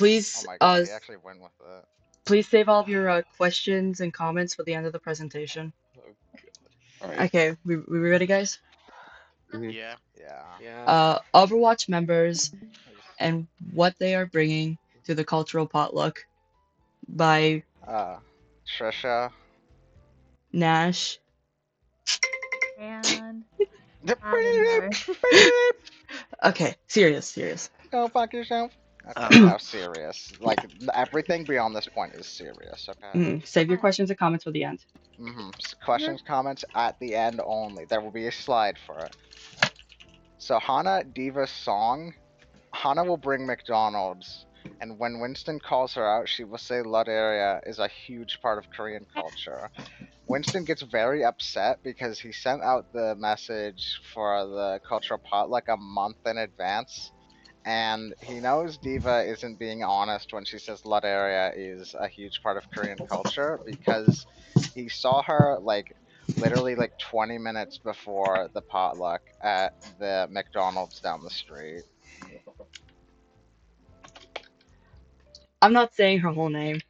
Oh please, my god, he actually went with it. please save all of your questions and comments for the end of the presentation. Oh god. Alright. Okay, we ready, guys? Yeah. Yeah. Yeah. Overwatch members I just- and what they are bringing to the cultural potluck by Trisha. Nash. And Don't Lavender. Okay, serious. fuck yourself. Okay, Uh, now serious. Like, everything beyond this point is serious, okay? Save your questions and comments for the end. Questions, comments at the end only. There will be a slide for it. So, Hana Diva's song. Hana will bring McDonald's, and when Winston calls her out, she will say Latteria is a huge part of Korean culture. Winston gets very upset because he sent out the message for the cultural potluck a month in advance, and he knows Diva isn't being honest when she says Latteria is a huge part of Korean culture because he saw her like literally like 20 minutes before the potluck at the McDonald's down the street. I'm not saying her whole name.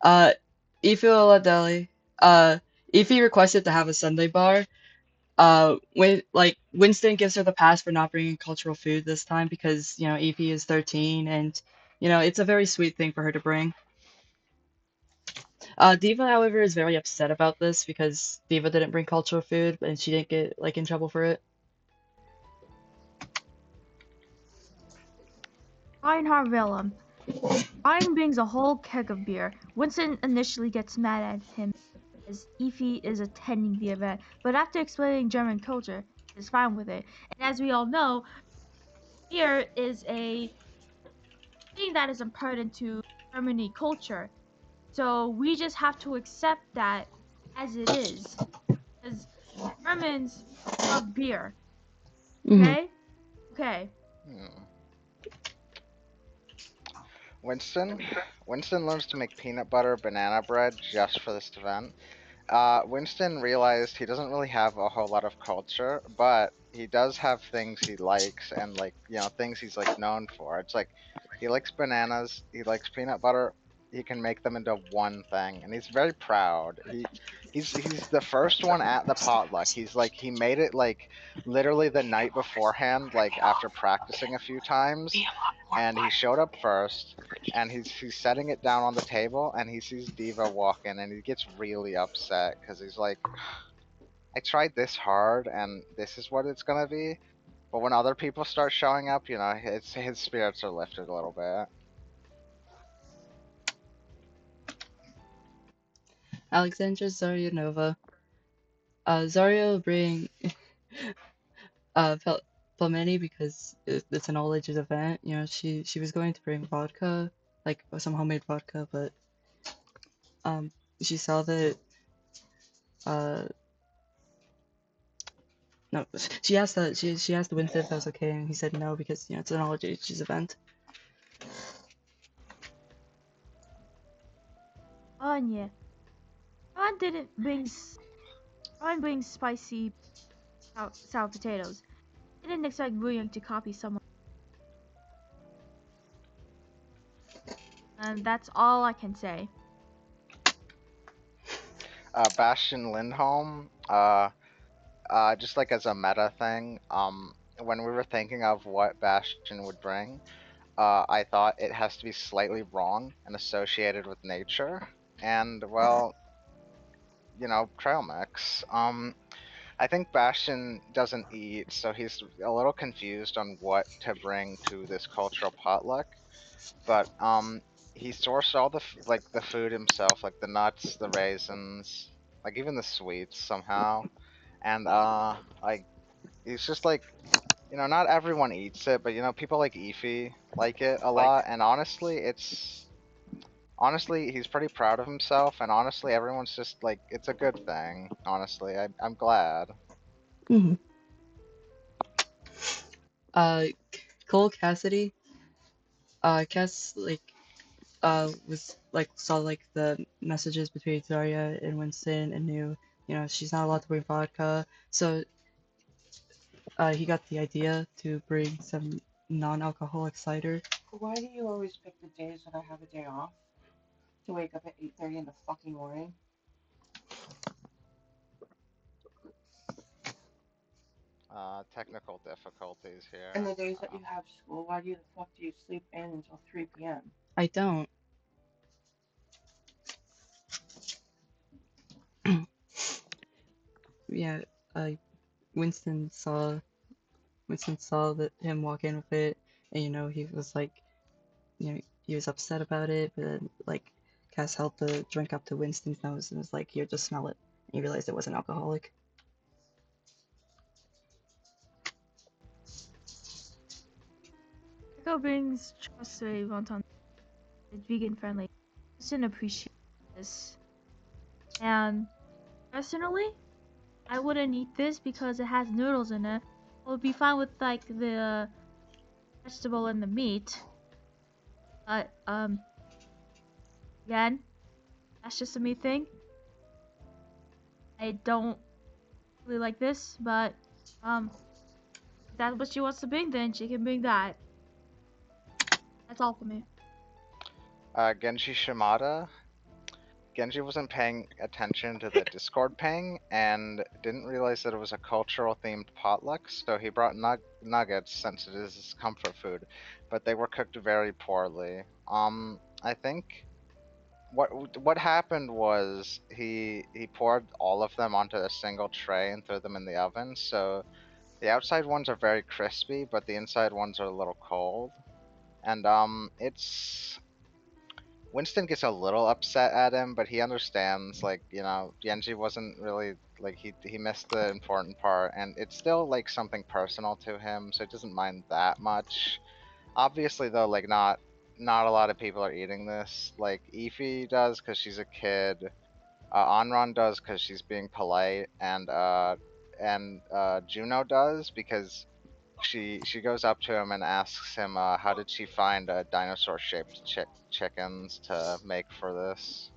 Uh, Ify Oladeli. Ify requested to have a Sunday bar. Winston gives her the pass for not bringing cultural food this time because, Ify is 13 and, it's a very sweet thing for her to bring. Diva, however, is very upset about this because Diva didn't bring cultural food and she didn't get, in trouble for it. Reinhard Willem. Ryan brings a whole keg of beer. Winston initially gets mad at him as Ify is attending the event, but after explaining German culture, is fine with it. And as we all know, beer is a thing that is important to Germany culture. So we just have to accept that as it is. Because Germans love beer. Okay? Okay. Winston learns to make peanut butter banana bread just for this event. Winston realized he doesn't really have a whole lot of culture, but he does have things he likes and things he's like known for. It's like he likes bananas, he likes peanut butter, he can make them into one thing, and he's very proud. He's the first one at the potluck. He made it like literally the night beforehand, like after practicing a few times, and he showed up first, and he's setting it down on the table, and he sees Diva walk in, and he gets really upset because he's like, I tried this hard, and this is what it's gonna be. But when other people start showing up, his spirits are lifted a little bit. Alexandra Zaryanova. Zarya will bring Pelmeni because it's an all ages event. She was going to bring vodka, like some homemade vodka, but she saw that no, she asked Winston if that was okay, and he said no because it's an all ages event. Anya. Ron brings spicy sour potatoes. I didn't expect William to copy someone. And that's all I can say. Bastion Lindholm, just like as a meta thing, when we were thinking of what Bastion would bring, I thought it has to be slightly wrong and associated with nature, and well, trail mix. I think Bastion doesn't eat, so he's a little confused on what to bring to this cultural potluck. But he sourced all the food himself, like the nuts, the raisins, like even the sweets somehow. And like he's just like, not everyone eats it, but people like Ify like it a lot. And honestly, he's pretty proud of himself, and honestly, everyone's just like, it's a good thing. Honestly, I'm glad. Mm-hmm. Cole Cassidy. Cass was like saw like the messages between Zarya and Winston and knew she's not allowed to bring vodka, so he got the idea to bring some non-alcoholic cider. Why do you always pick the days that I have a day off to wake up at 8:30 in the fucking morning? Technical difficulties And here. the days that you have school, why the fuck do you sleep in until 3 p.m.? I don't. Yeah, uh, Winston saw that him walk in with it, and he was like, he was upset about it, but then like Cass held the drink up to Winston's nose and was like, "Here, just smell it." And he realized it wasn't alcoholic. Echo brings trust to a wonton. It's vegan friendly. Winston appreciates this. And personally, I wouldn't eat this because it has noodles in it. I would be fine with like the vegetable and the meat. But again, that's just a me thing. I don't really like this, but if that's what she wants to bring, then she can bring that. That's all for me. Genji Shimada. Genji wasn't paying attention to the Discord ping and didn't realize that it was a cultural themed potluck, so he brought nuggets since it is his comfort food, but they were cooked very poorly. I think what happened was he poured all of them onto a single tray and threw them in the oven, so the outside ones are very crispy, but the inside ones are a little cold. And it's Winston gets a little upset at him, but he understands, like, Genji wasn't really, like, he missed the important part, and it's still, like, something personal to him, so he doesn't mind that much. Obviously, though, like, not a lot of people are eating this. Like, Ify does because she's a kid, Anran does because she's being polite, and Juno does because she goes up to him and asks him, how did she find dinosaur-shaped chickens to make for this?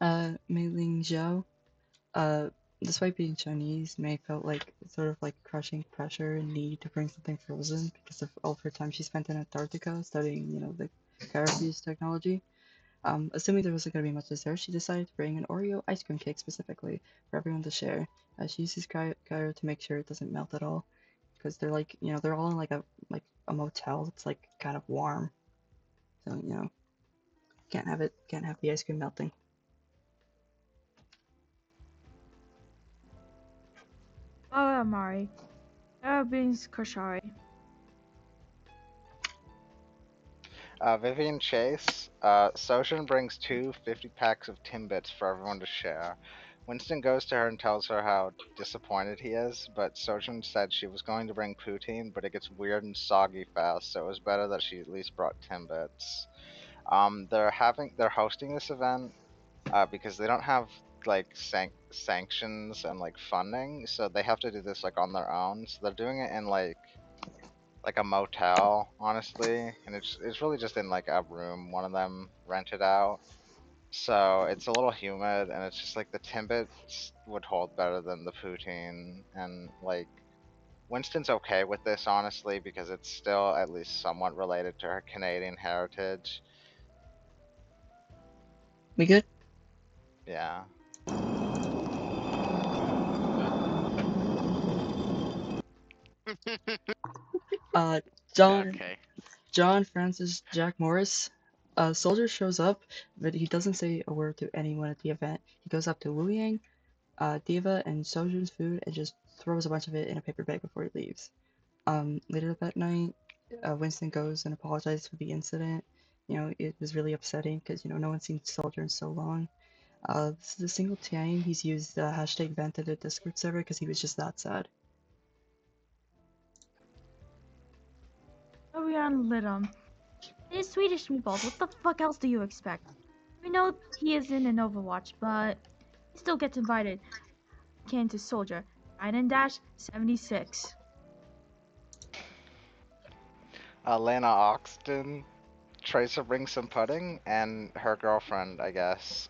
Mei Ling Zhao. Uh, Despite being Chinese, Mei felt like sort of like crushing pressure and need to bring something frozen because of all of her time she spent in Antarctica studying, the Carafuse technology. Assuming there wasn't going to be much dessert, she decided to bring an Oreo ice cream cake specifically for everyone to share. She uses gyro to make sure it doesn't melt at all, because they're like, they're all in like a motel that's like kind of warm, so can't have the ice cream melting. Oh, Amari. Brings Koshari. Vivian Chase, Sojin brings two 50 packs of Timbits for everyone to share. Winston goes to her and tells her how disappointed he is, but Sojin said she was going to bring poutine, but it gets weird and soggy fast, so it was better that she at least brought Timbits. They're hosting this event because they don't have like sanctions and like funding, so they have to do this like on their own. So they're doing it in like a motel, honestly, and it's really just in like a room one of them rented out. So it's a little humid, and it's just like the Timbits would hold better than the poutine, and like Winston's okay with this honestly because it's still at least somewhat related to her Canadian heritage. We good? Yeah. Uh, John Okay. John Francis Jack Morris. A soldier shows up, but he doesn't say a word to anyone at the event. He goes up to Wu Yang, Diva, and Sojun's food and just throws a bunch of it in a paper bag before he leaves. Later that night, Winston goes and apologizes for the incident. It was really upsetting because, no one's seen Soldier in so long. This is the single time he's used the hashtag vent in the Discord server because he was just that sad. Orion lit him. It is Swedish meatballs. What the fuck else do you expect? We know he is in an Overwatch, but he still gets invited. Kansas Soldier. 9 and dash 76. Lana Oxton tries to bring some pudding, and her girlfriend, I guess.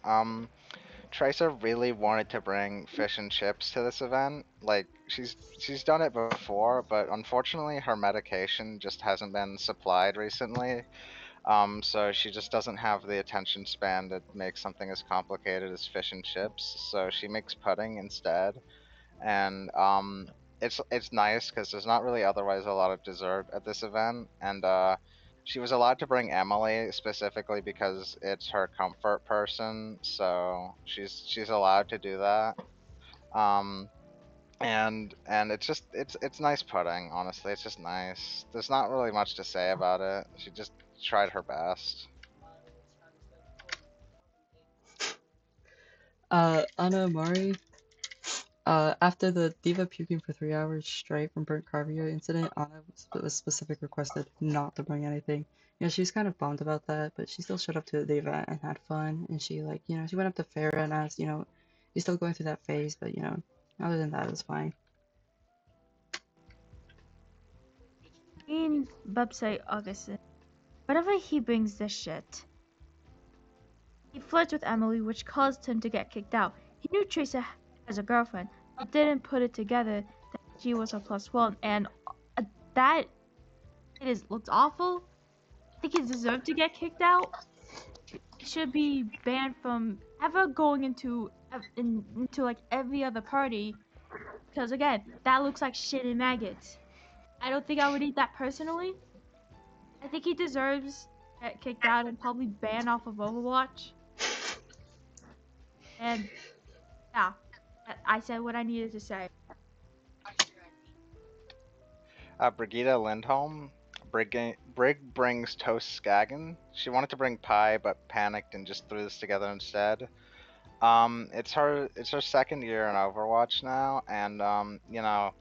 Tracer really wanted to bring fish and chips to this event. Like she's done it before, but unfortunately her medication just hasn't been supplied recently. So she just doesn't have the attention span to make something as complicated as fish and chips. So she makes pudding instead, and it's nice because there's not really otherwise a lot of dessert at this event, and she was allowed to bring Emily specifically because it's her comfort person, so she's allowed to do that. Um, and it's just it's nice pudding, honestly. It's just nice. There's not really much to say about it. She just tried her best. Anna Amari, after the diva puking for 3 hours straight from burnt carvia incident, Anna was specific requested not to bring anything. You know, she's kind of bummed about that, but she still showed up to the event and had fun. And she, like, you know, she went up to Farah and asked, you know, he's still going through that phase, but, you know, other than that, it was fine. In Bubsy Augustin, whenever he brings this shit, he flirts with Emily, which caused him to get kicked out. He knew Tracer has a girlfriend, but didn't put it together that she was a plus one, and that looks awful. I think he deserved to get kicked out. He should be banned from ever going into like every other party, because again, that looks like shit and maggots. I don't think I would eat that personally. I think he deserves to get kicked out and probably banned off of Overwatch. And yeah, I said what I needed to say. Brigitte Lindholm. Brig brings toast skagen. She wanted to bring pie, but panicked and just threw this together instead. It's her second year in Overwatch now, and you know,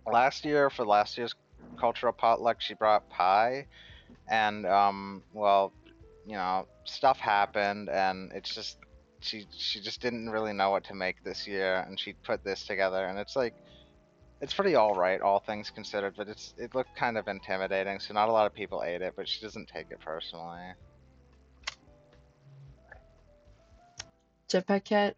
last year's cultural potluck, she brought pie, and well, you know, stuff happened, and it's just she just didn't really know what to make this year, and she put this together, and it's like it's pretty alright, all things considered, but it looked kind of intimidating, so not a lot of people ate it, but she doesn't take it personally. Jetpack Cat,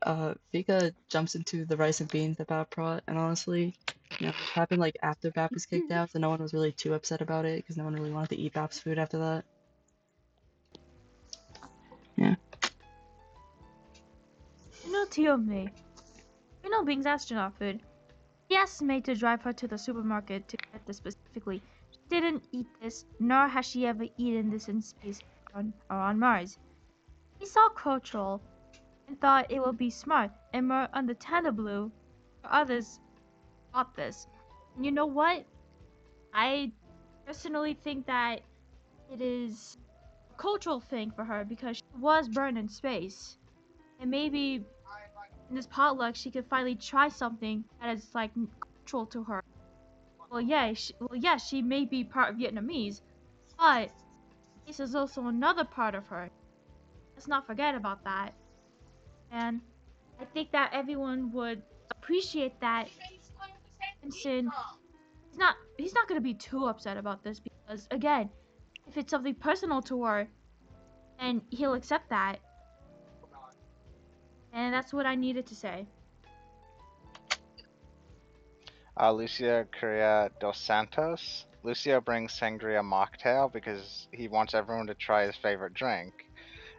Vika jumps into the rice and beans that Bap brought, and honestly, you know, it happened like after Bap was kicked out, so no one was really too upset about it, because no one really wanted to eat Bap's food after that. Yeah. You know, Tiomi. You know Bing's astronaut food. He asked May to drive her to the supermarket to get this specifically. She didn't eat this, nor has she ever eaten this in space or on Mars. He saw Crotroll and thought it would be smart and more understandable for others bought this. And you know what? I personally think that it is a cultural thing for her because she was burned in space. And maybe in this potluck she could finally try something that is like cultural to her. Well, yeah, she may be part Vietnamese, but this is also another part of her. Let's not forget about that. And I think that everyone would appreciate that. Vincent, he's not gonna be too upset about this because again, if it's something personal to her, then he'll accept that. And that's what I needed to say. Lucia Correa dos Santos. Lucio brings sangria mocktail because he wants everyone to try his favorite drink.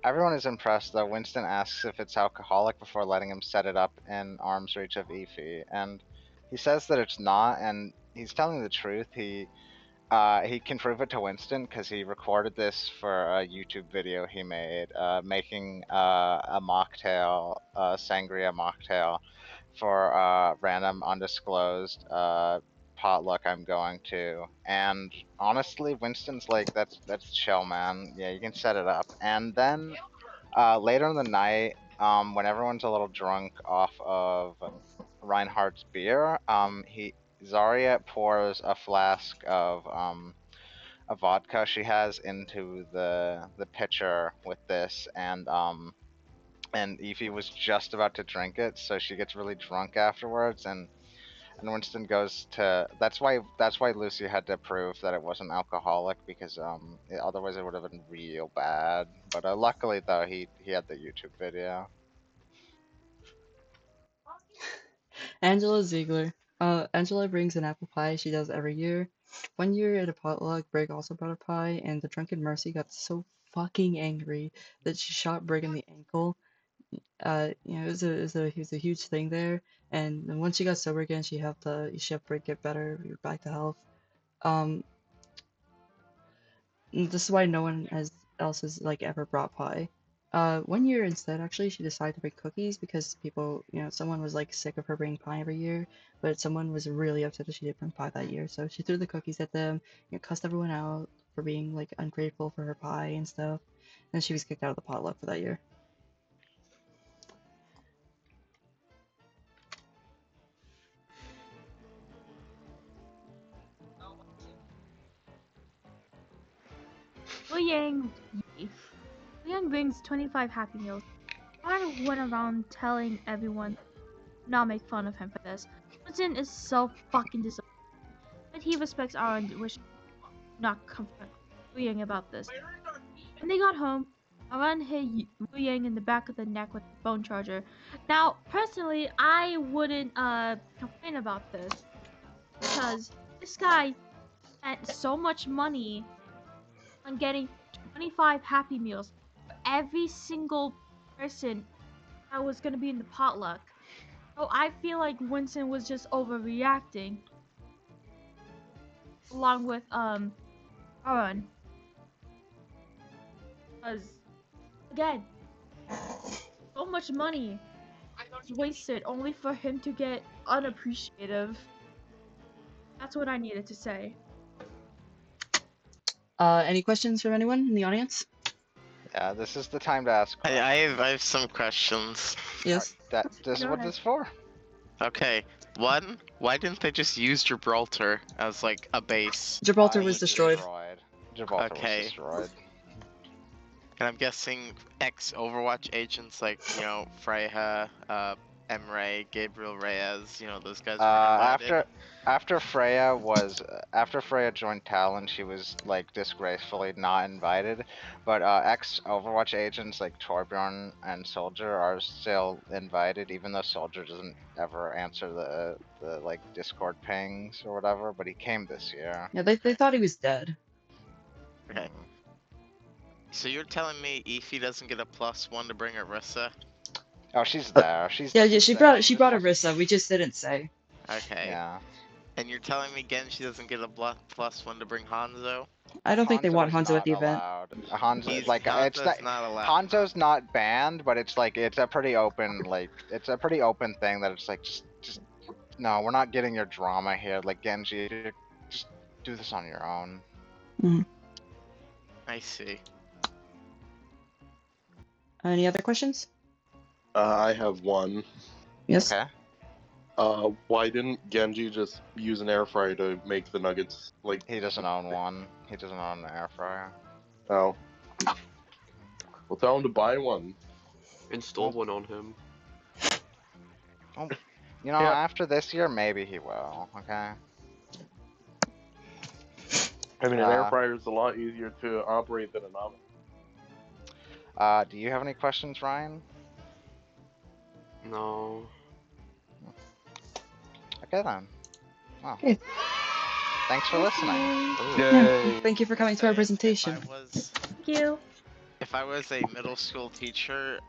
Everyone is impressed, though Winston asks if it's alcoholic before letting him set it up in arm's reach of Efi, and he says that it's not, and he's telling the truth. He can prove it to Winston because he recorded this for a YouTube video he made, making a mocktail, sangria mocktail, for random undisclosed potluck I'm going to. And honestly, Winston's like, that's chill, man. Yeah, you can set it up. And then later in the night, when everyone's a little drunk off of Reinhardt's beer, Zarya pours a flask of a vodka she has into the pitcher with this, and Efi was just about to drink it, so she gets really drunk afterwards, and Winston goes to. That's why Lucy had to prove that it wasn't alcoholic, because otherwise it would have been real bad. But luckily though, he had the YouTube video. Angela Ziegler. Angela brings an apple pie she does every year. One year at a potluck, Brig also brought a pie, and the drunken Mercy got so fucking angry that she shot Brig in the ankle. It was a huge thing there. And then once she got sober again, she helped Brig get better, back to health. Um, this is why no one else has like ever brought pie. One year instead, actually, she decided to bring cookies because someone was like sick of her bringing pie every year, but someone was really upset that she didn't bring pie that year. So she threw the cookies at them, cussed everyone out for being like ungrateful for her pie and stuff. And she was kicked out of the potluck for that year. Wu Yang brings 25 Happy Meals. I went around telling everyone not make fun of him for this. Winston is so fucking disappointed, but he respects our wish not confront Wu Yang about this. When they got home, Aran hit Wu Yang in the back of the neck with a phone charger. Now, personally, I wouldn't complain about this because this guy spent so much money on getting 25 Happy Meals for every single person that was gonna be in the potluck. So I feel like Winston was just overreacting, along with Aaron, because again, so much money was wasted only for him to get unappreciative. That's what I needed to say. Any questions from anyone in the audience? Yeah, this is the time to ask I questions. have some questions. Yes. This is Go what ahead. this is for. Okay, one, why didn't they just use Gibraltar as like a base? Gibraltar It was destroyed. Gibraltar was Okay. destroyed. And I'm guessing ex-Overwatch agents like, Freya, Emre, Gabriel Reyes, those guys weren't invited. After Freya joined Talon, she was like disgracefully not invited. But ex Overwatch agents like Torbjorn and Soldier are still invited, even though Soldier doesn't ever answer the like Discord pings or whatever. But he came this year. Yeah, they thought he was dead. Okay. So you're telling me Efi doesn't get a +1 to bring Arissa? Oh, she's there. She's Yeah, she's she there. brought This Arissa. wasn't- We just didn't say. Okay. Yeah. And you're telling me again she doesn't get a +1 to bring Hanzo? I don't think they want Hanzo's Hanzo at not the event. allowed. Hanzo, like Hanzo's not allowed. Hanzo's not banned, but it's like it's a pretty open thing that it's like just no, we're not getting your drama here. Like Genji, just do this on your own. I see. Any other questions? I have one. Yes. Okay. Why didn't Genji just use an air fryer to make the nuggets? Like, He doesn't own one. He doesn't own an air fryer. oh. Well, tell him to buy one. Install one on him. You know, Yeah. after this year, maybe he will. Okay. I mean, an air fryer is a lot easier to operate than an oven. Do you have any questions, Ryan? No. Okay then. Well, Okay. thanks for listening. Oh. Yeah, thank you for coming to our If presentation. I was, Thank you. if I was a middle school teacher,